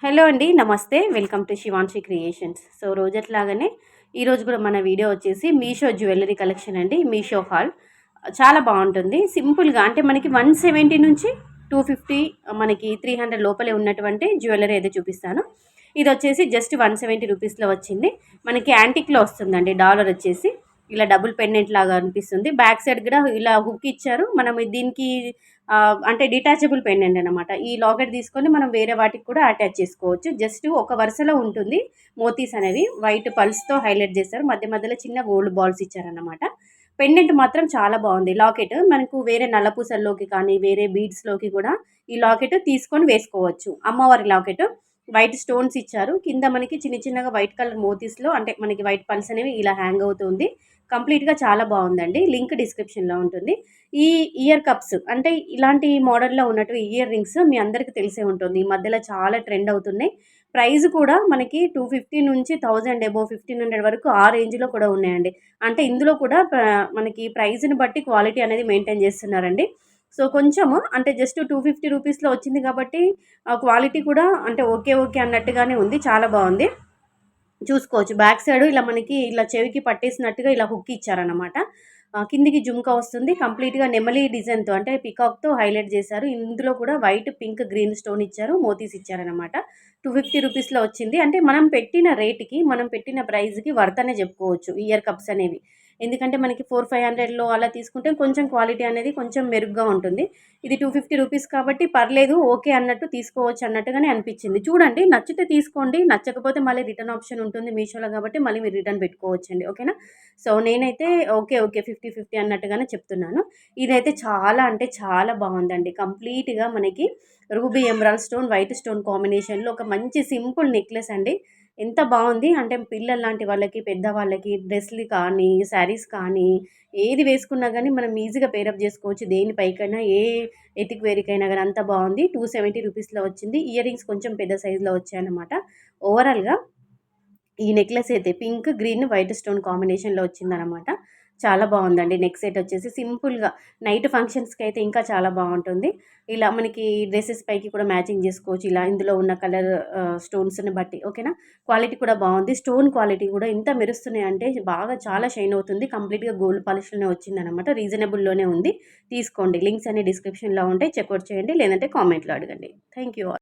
Hello అండి. నమస్తే. Welcome to Shivanshi creations. So, రోజెట్లాగానే ఈరోజు కూడా మన వీడియో వచ్చేసి మీషో జ్యువెల్లరీ కలెక్షన్ అండి. మీషో హాల్ చాలా బాగుంటుంది. సింపుల్గా అంటే మనకి 170 నుంచి 250 మనకి 300 లోపలే ఉన్నటువంటి జ్యువెల్లరీ అయితే చూపిస్తాను. ఇది వచ్చేసి జస్ట్ 170 రూపీస్లో వచ్చింది. మనకి యాంటిక్లో వస్తుందండి. డాలర్ వచ్చేసి ఇలా డబుల్ పెండెంట్ లాగా అనిపిస్తుంది. బ్యాక్ సైడ్ కూడా ఇలా హుక్ ఇచ్చారు. మనం దీనికి అంటే డిటాచబుల్ పెండెంట్ అనమాట. ఈ లాకెట్ తీసుకొని మనం వేరే వాటికి కూడా అటాచ్ చేసుకోవచ్చు. జస్ట్ ఒక వరుసలో ఉంటుంది. మోతీస్ అనేవి వైట్ పల్స్తో హైలైట్ చేశారు. మధ్య మధ్యలో చిన్న గోల్డ్ బాల్స్ ఇచ్చారన్నమాట. పెండెంట్ మాత్రం చాలా బాగుంది. లాకెట్ మనకు వేరే నల్లపూసల్లోకి కానీ వేరే బీడ్స్లోకి కూడా ఈ లాకెట్ తీసుకొని వేసుకోవచ్చు. అమ్మవారి లాకెట్ వైట్ స్టోన్స్ ఇచ్చారు. కింద మనకి చిన్న చిన్నగా వైట్ కలర్ మోతీస్లో అంటే మనకి వైట్ పల్స్ అనేవి ఇలా హ్యాంగ్ అవుతుంది. కంప్లీట్గా చాలా బాగుందండి. లింక్ డిస్క్రిప్షన్లో ఉంటుంది. ఈ ఇయర్ కప్స్ అంటే ఇలాంటి మోడల్లో ఉన్నట్టు ఇయర్ రింగ్స్ మీ అందరికీ తెలిసే ఉంటుంది. ఈ మధ్యలో చాలా ట్రెండ్ అవుతున్నాయి. ప్రైస్ కూడా మనకి 250 నుంచి 1000 అబోవ్ 1500 వరకు ఆ రేంజ్లో కూడా ఉన్నాయండి. అంటే ఇందులో కూడా మనకి ప్రైస్ని బట్టి క్వాలిటీ అనేది మెయింటైన్ చేస్తున్నారండి. సో కొంచెము అంటే జస్ట్ 250 రూపీస్లో వచ్చింది కాబట్టి క్వాలిటీ కూడా అంటే ఓకే ఓకే అన్నట్టుగానే ఉంది. చాలా బాగుంది. చూసుకోవచ్చు. బ్యాక్ సైడ్ ఇలా మనకి ఇలా చెవికి పట్టేసినట్టుగా ఇలా హుక్ ఇచ్చారనమాట. కిందికి జుంకా వస్తుంది. కంప్లీట్‌గా నెమలి డిజైన్‌తో అంటే పికాక్‌తో హైలైట్ చేశారు. ఇందులో కూడా వైట్, పింక్, గ్రీన్ స్టోన్ ఇచ్చారు. మోతీస్ ఇచ్చారనమాట. 250 రూపీస్‌లో వచ్చింది. అంటే మనం పెట్టిన రేట్‌కి, మనం పెట్టిన ప్రైస్‌కి వర్త్ అనే చెప్పుకోవచ్చు ఇయర్ కప్స్ అనేవి. ఎందుకంటే మనకి 400, 500లో అలా తీసుకుంటే కొంచెం క్వాలిటీ అనేది కొంచెం మెరుగ్గా ఉంటుంది. ఇది 250 రూపీస్ కాబట్టి పర్లేదు ఓకే అన్నట్టు తీసుకోవచ్చు అన్నట్టుగానే అనిపించింది. చూడండి నచ్చితే తీసుకోండి. నచ్చకపోతే మళ్ళీ రిటర్న్ ఆప్షన్ ఉంటుంది మీషోలో కాబట్టి మళ్ళీ మీరు రిటర్న్ పెట్టుకోవచ్చండి. ఓకేనా? సో, నేనైతే ఓకే. ఓకే. 50, 50 అన్నట్టుగానే చెప్తున్నాను. ఇదైతే చాలా అంటే చాలా బాగుందండి. కంప్లీట్‌గా మనకి ruby emerald stone, white stone కాంబినేషన్‌లో ఒక మంచి సింపుల్ నెక్లెస్ అండి. ఎంత బాగుంది అంటే పిల్లల్లాంటి వాళ్ళకి, పెద్దవాళ్ళకి డ్రెస్‌లు కానీ, శారీస్ కానీ ఏది వేసుకున్నా గానీ మనం ఈజీగా పేరప్ జేసుకోవచ్చు. దేనిపైకైనా ఏ ఎతిక్ వేర్‌కైనా గానీ అంత బాగుంది. 270 రూపీస్‌లో వచ్చింది. ఇయర్ రింగ్స్ కొంచెం పెద్ద సైజ్‌లో వచ్చాయన్నమాట. ఓవరాల్‌గా ఈ నెక్లెస్ అయితే పింక్, గ్రీన్, వైట్ స్టోన్ కాంబినేషన్‌లో వచ్చిందనమాట. చాలా బాగుందండి. నెక్ సెట్ వచ్చేసి సింపుల్‌గా నైట్ ఫంక్షన్స్‌కి అయితే ఇంకా చాలా బాగుంటుంది. ఇలా మనకి డ్రెసెస్ పైకి కూడా మ్యాచింగ్ చేసుకోవచ్చు. ఇలా ఇందులో ఉన్న కలర్ స్టోన్స్‌ని బట్టి ఓకేనా. క్వాలిటీ కూడా బాగుంది. స్టోన్ క్వాలిటీ కూడా ఎంత మెరుస్తున్నాయంటే బాగా చాలా షైన్ అవుతుంది. కంప్లీట్‌గా గోల్డ్ పాలిష్‌లోనే వచ్చిందనమాట. రీజనబుల్‌లోనే ఉంది. తీసుకోండి. లింక్స్ అన్ని డిస్క్రిప్షన్‌లో ఉంటాయి. చెక్‌ఔట్ చేయండి. లేదంటే కామెంట్‌లో అడగండి. Thank you all.